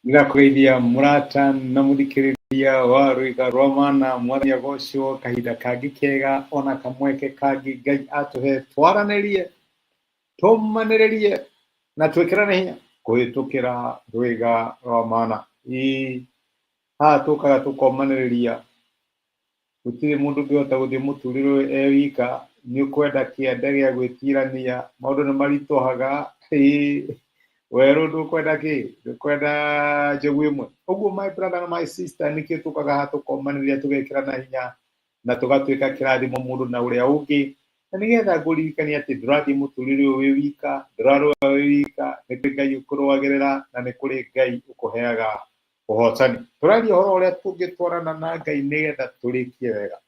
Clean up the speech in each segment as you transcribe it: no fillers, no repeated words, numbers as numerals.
Nirakugeithia murata na muthikiriria wa Rwiga rwa Mana mwathani agocwo kahinda kangi kega ona kamweke kangi Ngai atuhe twaranirie tumaniririe na twikirane hinya kuhitukira Rwiga rwa Mana. Haha tukaga tukomaniriria gutiri mundu ngihota guthii muturiro e wika ni ukwenda kiende gia gwitirania maundu ni marituhaga weru ndukwenda ki ndukwenda njogu imwe uguo. My brother na my sister nikio tukaga haha tukomaniria tugekirana hinya na tugatwika kirathimo mundu na uria ungi na nigetha nguririkania ati ndurathii muturiro wi wika ndurarua wi wika ni kuri Ngai ukurwagirira na ni kuri Ngai ukuheaga uhotani. Turaria uhoro uria tungitwarana na Ngai nigetha turikie wega.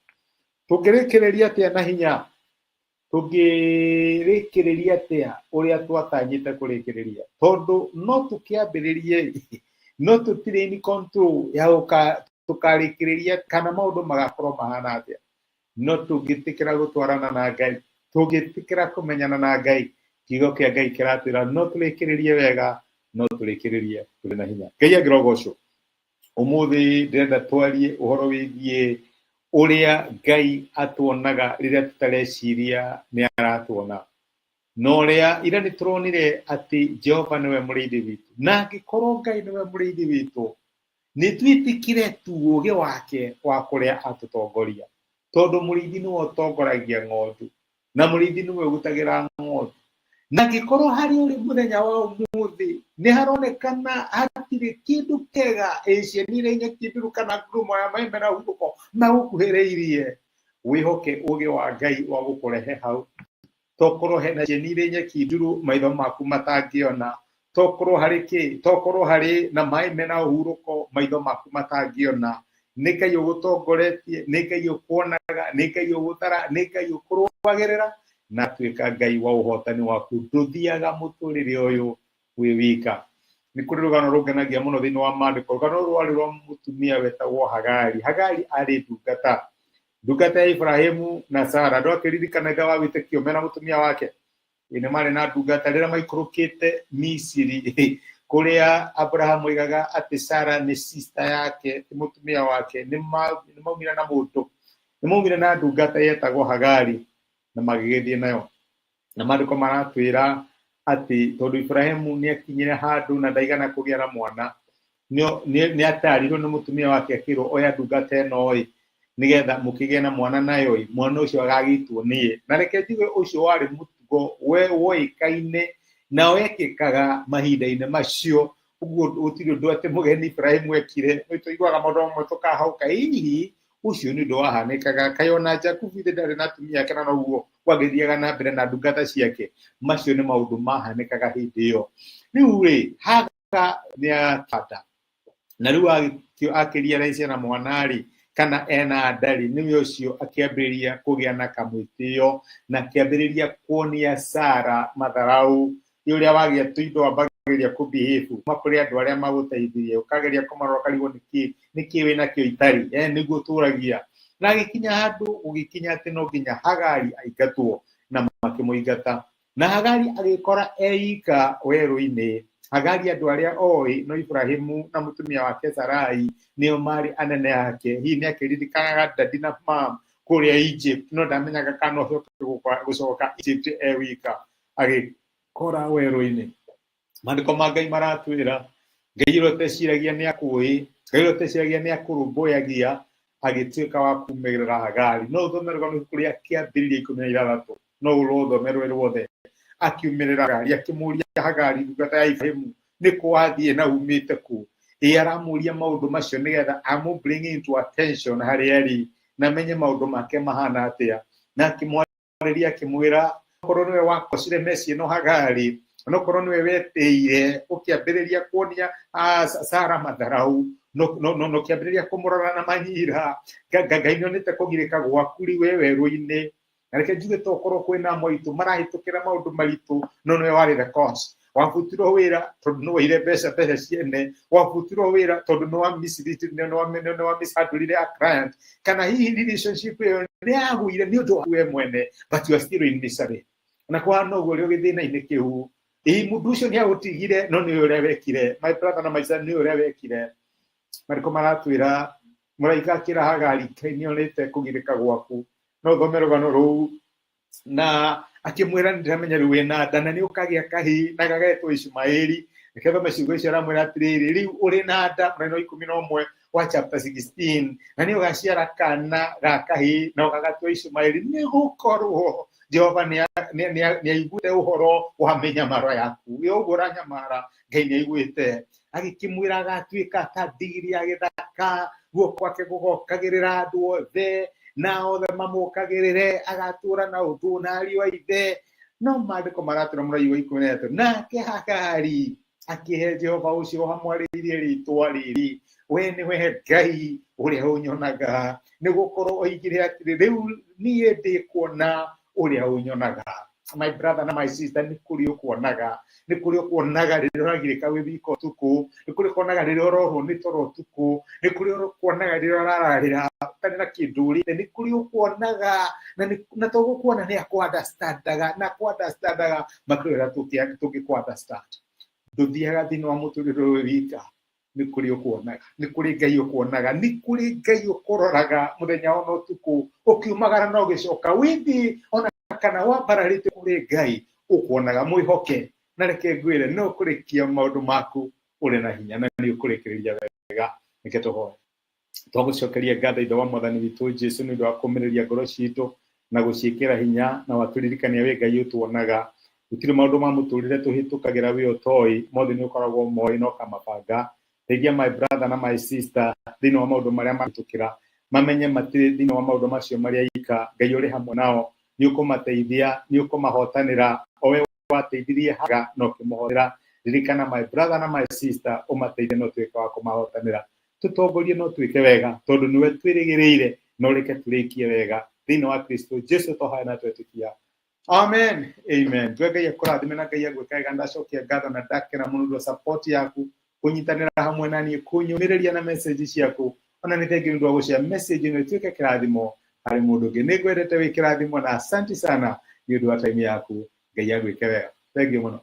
Tungirikiriria atia na hinya, tungirikiriria atia uria twatanyite kurikiriria, tondu no tukiambiririe no tutire ni control ya tukarikiriria kana maundu magakorwo mahana atia. No tungitikira gutwarana na Ngai, tungitikira kumenyana na Ngai, kiugo kia Ngai kiratwira no turikiririe wega, no turikiririe turi na hinya. Ngai agirogocwo. Umuthi ndirenda twarie uhoro wigie uria Ngai atuonaga riria tutareciria ni aratuona, no uria ira ni turonire ati Jehova niwe muriithi witu, na angikorwo Ngai niwe muriithi witu ni twitikire tu uge wake wa kuria atutongoria, tondu muriithi niwe utongoragia ng'ondu na muriithi niwe ugutagira ng'ondu. Na angikorwo hari uri muthenya wa umuthi ni haronekana hatiri kindu kega icienire inya kindu kana ngurumo ya maimera huko magukuhiriirie, wihoke uge wa Ngai wa gukurehe hau. Tokorwo hena cienire inya kinduru maitho maku matangiona, tokorwo hari ki, tokorwo hari na mai mena uhuruko maitho maku matangiona, ni Ngai ugutongoretie, ni Ngai ukuonaga, ni Ngai ugutara, ni Ngai ukurwagirira na twika Ngai wa uhotani waku. Nduthiaga muturire uyu wi wika. Ni kuri rugano rungenagia muno thiini wa maandiko. Rugano rwari rwa mutumia wetagwo Hagari. Hagari ari ndungata ya Ibrahimu na Sara. Ndwakiririkana ithe wa witikio mena mutumia wake ine mari na ndungata riria maikurukite Misiri kuria Abrahamu igaga ati Sara ni sister yake, ti mutumia wake. Ni maumira na mundu, ni maumira na ndungata yetagwo Hagari na magigithie nayo. Na maandiko maratwira ati tondu Ibrahimu ni akinyire handu na ndaigana kugia na mwana, ni atarirwo ni mutumia wake akirwo oya ndungata ino nigetha mukigie na mwana nayo mwana ucio agagitwo nie. Na reke njuge ucio wari mutugo we woikaine na wekikaga mahinda-ini macio. Uguo gutiri undu ati mugeni Ibrahimu ekire. Tuiguaga maundu amwe tukahauka hihi ucio ni undu wahanikaga kayona Jakubu ndari na atumia ake na noguo wagithiaga na mbere na ndungata ciake. Macio ni maundu mahanikaga hindi iyo. Riu ri Haga ni atata na riu akiria raisi na mwanari kana ena ndari, niwe ucio akiambiriria kugia na kamwitio na akiambiriria kuonia Sara matharau uria wagia tuindo ambagiria kubehave makuri andu aria maguteithirie, ukageria kumarora karigo niki wina kio itari niguo turagia. Na gikinya handu ugikinya ati no nginya Hagari aingatwo na makimuingata, na Hagari agikora eika weru-ini. Hagari andu aria oi no Ibrahimu na mutumia wake Sarai nio mari anene yake. Hii ni akiririkanaga dadi na mam kuria Egypt, no ndamenyaga kana gucoka Egypt wika agikora weru-ini. Maandiko ma Ngai maratwira Ngai roteciragia ni akui, Ngai roteciragia ni akurumbuyagia, agituika wa kumegera Hagari. No thomerwa ni kuria kiambiriria 16, no urothomerwe ruothe akiumirira Hagari akimuria Hagari ndungata ya Ibrahimu ni kwathie na umite ku. Aramuria maundu macio nigetha amu bring into attention hari eri na menye maundu make mahana atia, na akimwariria akimwira korwo niwe wakocire meci no Hagari, no korwo niwe weteire ukiambiriria kuonia Sara matharau, no kiambiriria kumurora na manyira. Ngai nionete kugirika gwaku riwe weru-ini. Na reke njuge tokorwo kwina moitu marahitukira maundu maritu, no niwe wari the cause. Wafutirwo wira tondu no wire mbeca ciene, wafutirwo wira tondu no wa mishandurire a client, kana hihi relationship iyo ni yaguire ni undu we mwene, but you are still in misery. Na kwa no guo ri githina-ini kiu mundu ucio ni agutigire no ni uria wekire. My brother na my sister, ni uria wekire. Mariko maratwira muraika akira hagari kaini onete kugirika gwaku no thome rugano ruu na akimwira ndiramenya riu wina nda na ni ukagia kahi na gagetwo Ishumaeli nikethome ciugo icio aramwira atiriri riu uri na nda mureno 11 wa chapter 16 na ni ugaciara kana ga kahi na ugagatwo Ishumaeli ni gukorwo Jehova ni aiguite uhoro wa minyamaro yaku yo ugura nyamara Ngai ni aiguite agikimwira agatuika ta ndigiri ya githaka guoko gwake gugokagirira andu othe na othe mamukagirire agatura na uthu na ariũ a ithe no maandĩko maratũra mũraio wa 13 nake Hagari akihe Jehova ucio hamwarĩirie rĩtwa rĩrĩ we nĩwe Ngai ũrĩa ũnyonaga nĩ gũkorwo oigire atĩrĩ rĩu niĩ ndĩkuona ũrĩa ũnyonaga. My brother na my sister, ni kuri ukuonaga rĩrĩa ũragirĩka wĩ wika ũtukũ, ni kuri kuonaga rĩrĩa ũrohwo nĩ toro ũtukũ, ni kuri kuonaga rĩrĩa ũrararĩra ũtarĩ na kĩndũ ũrĩte, ni kuri ukuonaga na to gũkuona nĩ akũ-understandaga na kũ-understandaga makĩrĩa tũngĩkũ-understand. Ndũthiaga thĩinĩ wa mũtũrĩre ũyũ wika, ni kuri ukuonaga, ni kuri Ngai ukuonaga, ni kuri Ngai ũkũroraga mũthenya ona ũtukũ ũkiumagara na ũgĩcoka withi ona kana wambararĩte kuri Ngai ukuonaga. Mwĩhoke na reke ngwĩre no ũkũrĩkia maũndũ maku ũrĩ na hinya na nĩ ũkũrĩkĩrĩria wega. Reke tũhoe. Twagũcokeria ngatho Ithe wa Mwathani witũ Jesũ nĩ ũndũ wa kũmĩrĩria ngoro citũ na gũciĩkĩra hinya na watũririkania wĩ Ngai ũtuonaga. Gũtirĩ maũndũ ma mũtũrĩre tũhĩtũkagĩra wĩ ũtoĩ, mothe nĩ ũkoragwo moĩ na ũkamabanga. Teithia my brother na my sister thĩinĩ wa maũndũ marĩa mahĩtũkĩra, mamenye matirĩ thĩinĩ wa maũndũ macio marĩa ika. Ngai ũrĩ hamwe nao, ni ukumateithia, ni ukumahotanira. Owe wateithirie Haga no kumuhotera. Ririkana my brother na my sister, umateithie no tuĩke wa kũmahotanĩra. Tũtongorie no tuĩke wega tondũ niwe twĩrĩgĩrĩire, no reke tũrĩkie wega thĩinĩ wa Kristo Jesũ tũhoya na twetĩkia. Amen. Amen. Twe Ngai akũrathime na Ngai agwĩka wega. Ndacokia ngatho na ndakena mũno nĩ ũndũ wa support yaku, kũnyitanĩra hamwe na niĩ, kũnyũmĩrĩria na message ciaku. Ona nĩ thengiũ nĩ ũndũ wa gũshare message ĩno ĩtuĩke kĩrathimo harĩ mũndũ ũngĩ. Nĩ ngwendete wĩ kĩrathimo na asante sana nĩ ũndũ wa time yaku. Ngai agwĩke wega. Thengiũ mũno.